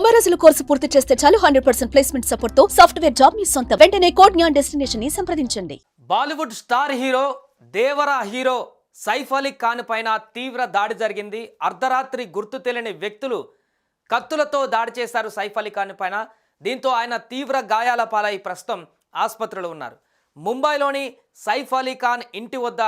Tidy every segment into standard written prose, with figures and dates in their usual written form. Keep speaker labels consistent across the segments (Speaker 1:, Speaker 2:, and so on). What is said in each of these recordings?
Speaker 1: 90 రోజుల కోర్సు పూర్తి చేస్తే చాలు 100% ప్లేస్మెంట్ సపోర్ట్ తో సాఫ్ట్వేర్ జాబ్ మీ సొంతం. వెంటనే కోడ్ జ్ఞాన్ డెస్టినేషన్ ని సంప్రదించండి.
Speaker 2: Bollywood star hero Devara hero Saif Ali Khan పైన తీవ్ర దాడి జరిగింది. అర్ధరాత్రి గుర్తు తెలియని వ్యక్తులు కత్తులతో దాడి చేశారు సైఫ్ అలీ ఖాన్ పైన. దీంతో ఆయన తీవ్ర గాయాల పాలై ప్రస్తుతం ఆసుపత్రిలో ఉన్నారు. ముంబైలోని సైఫ్ అలీ ఖాన్ ఇంటి వద్ద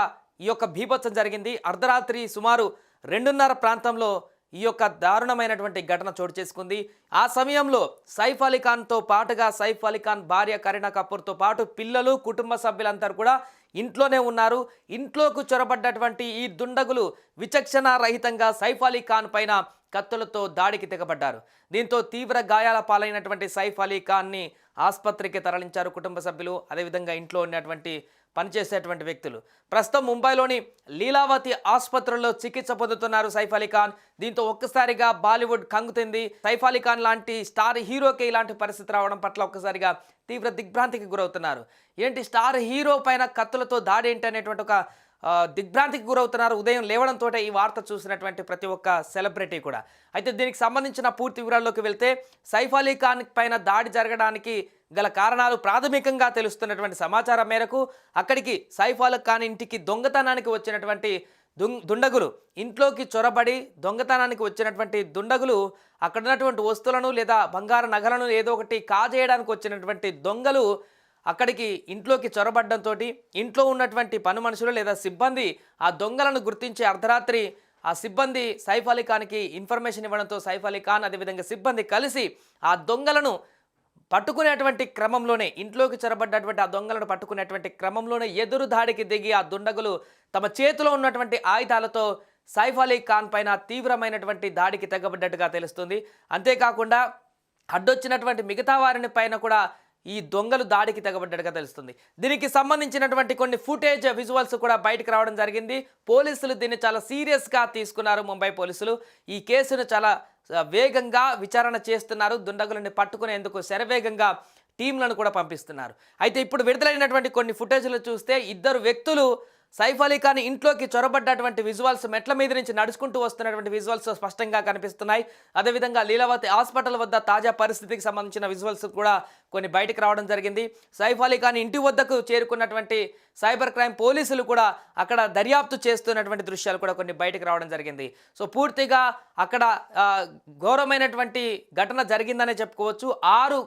Speaker 2: ఈ యొక్క బీభత్సం జరిగింది. అర్ధరాత్రి సుమారు 2:30 ప్రాంతంలో ఈ యొక్క దారుణమైనటువంటి ఘటన చోటు చేసుకుంది. ఆ సమయంలో సైఫ్ అలీ ఖాన్తో పాటుగా సైఫ్ అలీ ఖాన్ భార్య కరీనా కపూర్తో పాటు పిల్లలు, కుటుంబ సభ్యులందరూ కూడా ఇంట్లోనే ఉన్నారు. ఇంట్లోకి చొరబడ్డటువంటి ఈ దుండగులు విచక్షణ రహితంగా సైఫ్ అలీ ఖాన్ పైన కత్తులతో దాడికి తెగబడ్డారు. దీంతో తీవ్ర గాయాల పాలైనటువంటి సైఫ్ అలీ ఖాన్ని ఆసుపత్రికి తరలించారు కుటుంబ సభ్యులు, అదేవిధంగా ఇంట్లో ఉన్నటువంటి పనిచేసేటువంటి వ్యక్తులు. ప్రస్తుతం ముంబైలోని లీలావతి ఆసుపత్రిలో చికిత్స పొందుతున్నారు సైఫ్ అలీ ఖాన్. దీంతో ఒక్కసారిగా బాలీవుడ్ కంగుతింది. సైఫ్ అలీ ఖాన్ లాంటి స్టార్ హీరోకి ఇలాంటి పరిస్థితి రావడం పట్ల ఒక్కసారిగా తీవ్ర దిగ్భ్రాంతికి గురవుతున్నారు. ఏంటి స్టార్ హీరో పైన కత్తులతో దాడి ఏంటి అనేటువంటి ఒక దిగ్భ్రాంతికి గురవుతున్నారు. ఉదయం లేవడంతో ఈ వార్త చూసినటువంటి ప్రతి ఒక్క సెలబ్రిటీ కూడా. అయితే దీనికి సంబంధించిన పూర్తి వివరాల్లోకి వెళ్తే సైఫ్ అలీ ఖాన్ పైన దాడి జరగడానికి గల కారణాలు ప్రాథమికంగా తెలుస్తున్నటువంటి సమాచారం మేరకు అక్కడికి సైఫ్ అలీ ఖాన్ ఇంటికి దొంగతనానికి వచ్చినటువంటి దుండగులు ఇంట్లోకి చొరబడి దొంగతనానికి వచ్చినటువంటి దుండగులు అక్కడ ఉన్నటువంటి వస్తువులను లేదా బంగారు నగలను ఏదో ఒకటి కాజేయడానికి వచ్చినటువంటి దొంగలు అక్కడికి ఇంట్లోకి చొరబడ్డంతో ఇంట్లో ఉన్నటువంటి పని మనుషులు లేదా సిబ్బంది ఆ దొంగలను గుర్తించి అర్ధరాత్రి ఆ సిబ్బంది సైఫ్ అలీ ఖాన్కి ఇన్ఫర్మేషన్ ఇవ్వడంతో సైఫ్ అలీ ఖాన్ అదేవిధంగా సిబ్బంది కలిసి ఆ దొంగలను పట్టుకునేటువంటి క్రమంలోనే ఇంట్లోకి చొరబడ్డటువంటి ఆ దొంగలను పట్టుకునేటువంటి క్రమంలోనే ఎదురు దాడికి దిగి ఆ దుండగులు తమ చేతిలో ఉన్నటువంటి ఆయుధాలతో సైఫ్ అలీ ఖాన్ పైన తీవ్రమైనటువంటి దాడికి తెగబడ్డట్టుగా తెలుస్తుంది. అంతేకాకుండా అడ్డొచ్చినటువంటి మిగతా వారిని పైన కూడా ఈ దొంగలు దాడికి తెగబడ్డట్టుగా తెలుస్తుంది. దీనికి సంబంధించినటువంటి కొన్ని ఫుటేజ్ విజువల్స్ కూడా బయటకు రావడం జరిగింది. పోలీసులు దీన్ని చాలా సీరియస్గా తీసుకున్నారు. ముంబై పోలీసులు ఈ కేసును చాలా వేగంగా విచారణ చేస్తున్నారు. దుండగులని పట్టుకునేందుకు శరవేగంగా టీంలను కూడా పంపిస్తున్నారు. అయితే ఇప్పుడు విడుదలైనటువంటి కొన్ని ఫుటేజ్లు చూస్తే ఇద్దరు వ్యక్తులు సైఫ్ అలీ ఖాన్ ఇంట్లోకి చొరబడ్డటువంటి విజువల్స్, మెట్ల మీద నుంచి నడుచుకుంటూ వస్తున్నటువంటి విజువల్స్ స్పష్టంగా కనిపిస్తున్నాయి. అదేవిధంగా లీలావతి హాస్పిటల్ వద్ద తాజా పరిస్థితికి సంబంధించిన విజువల్స్ కూడా కొన్ని బయటకు రావడం జరిగింది. సైఫ్ అలీ ఖాన్ ఇంటి వద్దకు చేరుకున్నటువంటి సైబర్ క్రైమ్ పోలీసులు కూడా అక్కడ దర్యాప్తు చేస్తున్నటువంటి దృశ్యాలు కూడా కొన్ని బయటకు రావడం జరిగింది. సో పూర్తిగా అక్కడ ఘోరమైనటువంటి ఘటన జరిగిందనే చెప్పుకోవచ్చు. 6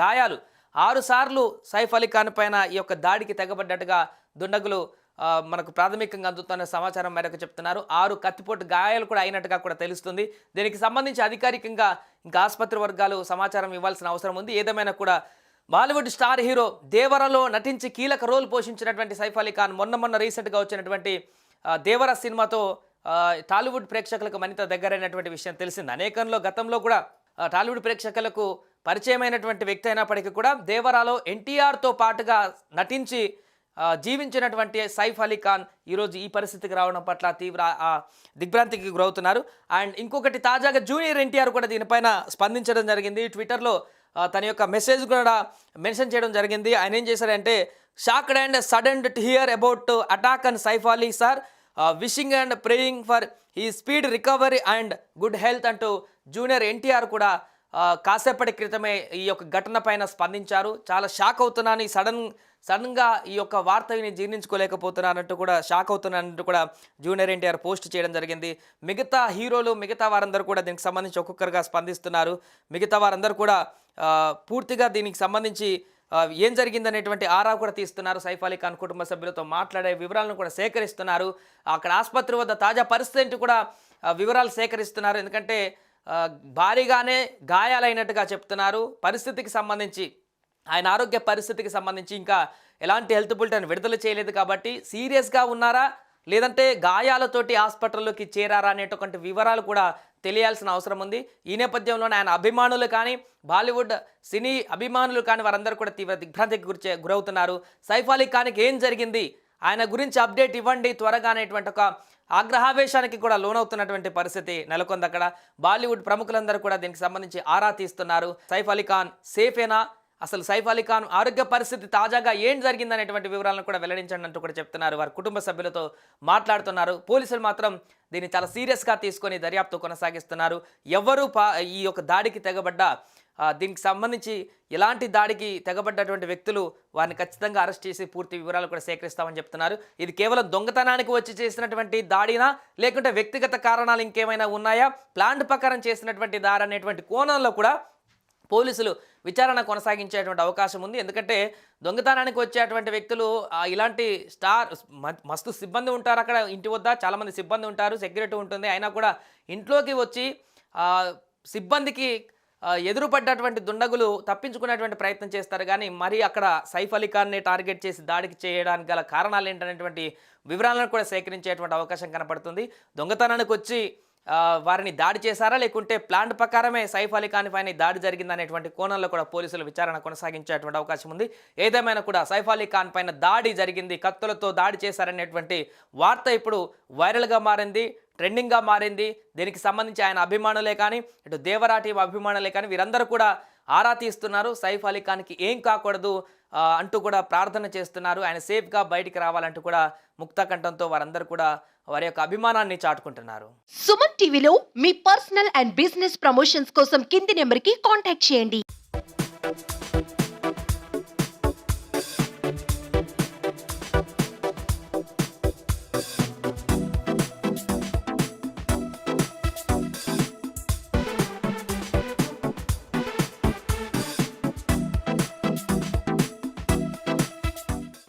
Speaker 2: గాయాలు 6 సార్లు సైఫ్ అలీ ఖాన్ పైన ఈ యొక్క దాడికి తెగబడ్డట్టుగా దుండగులు మనకు ప్రాథమికంగా అందుతున్న సమాచారం మేరకు చెప్తున్నారు. 6 కత్తిపోటు గాయాలు కూడా అయినట్టుగా కూడా తెలుస్తుంది. దీనికి సంబంధించి అధికారికంగా ఇంకా ఆసుపత్రి వర్గాలు సమాచారం ఇవ్వాల్సిన అవసరం ఉంది. ఏదేమైనా కూడా బాలీవుడ్ స్టార్ హీరో దేవరలో నటించి కీలక రోల్ పోషించినటువంటి సైఫ్ అలీ ఖాన్ మొన్న రీసెంట్గా వచ్చినటువంటి దేవర సినిమాతో టాలీవుడ్ ప్రేక్షకులకు మరింత దగ్గరైనటువంటి విషయం తెలిసింది. గతంలో కూడా టాలీవుడ్ ప్రేక్షకులకు పరిచయమైనటువంటి వ్యక్తి అయినప్పటికీ కూడా దేవరాలో ఎన్టీఆర్తో పాటుగా నటించి జీవించినటువంటి సైఫ్ అలీ ఖాన్ ఈరోజు ఈ పరిస్థితికి రావడం పట్ల తీవ్ర దిగ్భ్రాంతికి గురవుతున్నారు. అండ్ ఇంకొకటి తాజాగా జూనియర్ ఎన్టీఆర్ కూడా దీనిపైన స్పందించడం జరిగింది. ట్విట్టర్లో తన యొక్క మెసేజ్ కూడా మెన్షన్ చేయడం జరిగింది. ఆయన ఏం చేశారంటే, shocked and sudden to hear about attack and Saif Ali sir, wishing and praying for ఈ speed recovery and good health అంటూ జూనియర్ ఎన్టీఆర్ కూడా కాసేపటి క్రితమే ఈ యొక్క ఘటన పైన స్పందించారు. చాలా షాక్ అవుతున్నాను, ఈ సడన్గా ఈ యొక్క వార్త విని జీర్ణించుకోలేకపోతున్నానంటూ కూడా షాక్ అవుతున్నానంటూ కూడా జూనియర్ ఎన్టీఆర్ పోస్ట్ చేయడం జరిగింది. మిగతా హీరోలు మిగతా వారందరూ కూడా దీనికి సంబంధించి ఒక్కొక్కరుగా స్పందిస్తున్నారు. మిగతా వారందరూ కూడా పూర్తిగా దీనికి సంబంధించి ఏం జరిగిందనేటువంటి ఆరా కూడా తీస్తున్నారు. సైఫ్ అలీ ఖాన్ కుటుంబ సభ్యులతో మాట్లాడే వివరాలను కూడా సేకరిస్తున్నారు. అక్కడ ఆసుపత్రి వద్ద తాజా పరిస్థితి కూడా వివరాలు సేకరిస్తున్నారు. ఎందుకంటే భారీగానే గాయాలైనట్టుగా చెప్తున్నారు. పరిస్థితికి సంబంధించి ఆయన ఆరోగ్య పరిస్థితికి సంబంధించి ఇంకా ఎలాంటి హెల్త్ బులెటిన్ విడుదల చేయలేదు కాబట్టి సీరియస్గా ఉన్నారా లేదంటే గాయాలతోటి హాస్పిటల్లోకి చేరారా అనేటువంటి వివరాలు కూడా తెలియాల్సిన అవసరం ఉంది. ఈ నేపథ్యంలోనే ఆయన అభిమానులు కానీ బాలీవుడ్ సినీ అభిమానులు కానీ వారందరూ కూడా తీవ్ర దిగ్భ్రాంతికి గురవుతున్నారు. సైఫ్ అలీ ఖాన్కి ఏం జరిగింది, ఆయన గురించి అప్డేట్ ఇవ్వండి త్వరగా అనేటువంటి ఒక ఆగ్రహావేశానికి కూడా లోనవుతున్నటువంటి పరిస్థితి నెలకొంది. అక్కడ బాలీవుడ్ ప్రముఖులందరూ కూడా దీనికి సంబంధించి ఆరా తీస్తున్నారు. సైఫ్ అలీ ఖాన్ సేఫేనా, అసలు సైఫ్ అలీ ఖాన్ ఆరోగ్య పరిస్థితి తాజాగా ఏం జరిగిందనేటువంటి వివరాలను కూడా వెల్లడించండి అంటూ కూడా చెప్తున్నారు. వారి కుటుంబ సభ్యులతో మాట్లాడుతున్నారు. పోలీసులు మాత్రం దీన్ని చాలా సీరియస్గా తీసుకొని దర్యాప్తు కొనసాగిస్తున్నారు. ఎవరు ఈ యొక్క దాడికి తెగబడ్డ దీనికి సంబంధించి ఎలాంటి దాడికి తెగబడ్డటువంటి వ్యక్తులు వారిని ఖచ్చితంగా అరెస్ట్ చేసి పూర్తి వివరాలు కూడా సేకరిస్తామని చెప్తున్నారు. ఇది కేవలం దొంగతనానికి వచ్చి చేసినటువంటి దాడినా, లేకుంటే వ్యక్తిగత కారణాలు ఇంకేమైనా ఉన్నాయా, ప్లాన్ ప్రకారం చేసినటువంటి దాడి అనేటువంటి కోణంలో కూడా పోలీసులు విచారణ కొనసాగించేటువంటి అవకాశం ఉంది. ఎందుకంటే దొంగతనానికి వచ్చేటువంటి వ్యక్తులు ఇలాంటి మస్తు సిబ్బంది ఉంటారు అక్కడ ఇంటి వద్ద, చాలామంది సిబ్బంది ఉంటారు, సెక్యూరిటీ ఉంటుంది. అయినా కూడా ఇంట్లోకి వచ్చి సిబ్బందికి ఎదురుపడ్డటువంటి దుండగులు తప్పించుకునేటువంటి ప్రయత్నం చేస్తారు. కానీ మరి అక్కడ సైఫ్ అలీ ఖాన్ని టార్గెట్ చేసి దాడికి చేయడానికి గల కారణాలు ఏంటనేటువంటి వివరాలను కూడా సేకరించేటువంటి అవకాశం కనపడుతుంది. దొంగతనానికి వచ్చి వారిని దాడి చేశారా, లేకుంటే ప్లాన్ ప్రకారమే సైఫ్ అలీ ఖాన్ పైన దాడి జరిగిందనేటువంటి కోణంలో కూడా పోలీసులు విచారణ కొనసాగించేటువంటి అవకాశం ఉంది. ఏదేమైనా కూడా సైఫ్ అలీ ఖాన్ పైన దాడి జరిగింది, కత్తులతో దాడి చేశారనేటువంటి వార్త ఇప్పుడు వైరల్గా మారింది, ట్రెండింగ్గా మారింది. దీనికి సంబంధించి ఆయన అభిమానులే కానీ, ఇటు దేవరా టీం అభిమానులే కానీ వీరందరూ కూడా ఆరా తీస్తున్నారు. సైఫ్ అలీ ఖాన్కి ఏం కాకూడదు అంటూ కూడా ప్రార్థన చేస్తున్నారు. ఆయన సేఫ్గా బయటికి రావాలంటూ కూడా ముక్తకంఠంతో వారందరూ కూడా వారి యొక్క అభిమానాన్ని చాటుకుంటున్నారు.
Speaker 3: సుమన్ టీవీలో మీ పర్సనల్ అండ్ బిజినెస్ ప్రమోషన్స్ కోసం కింది నెంబర్కి కాంటాక్ట్ చేయండి.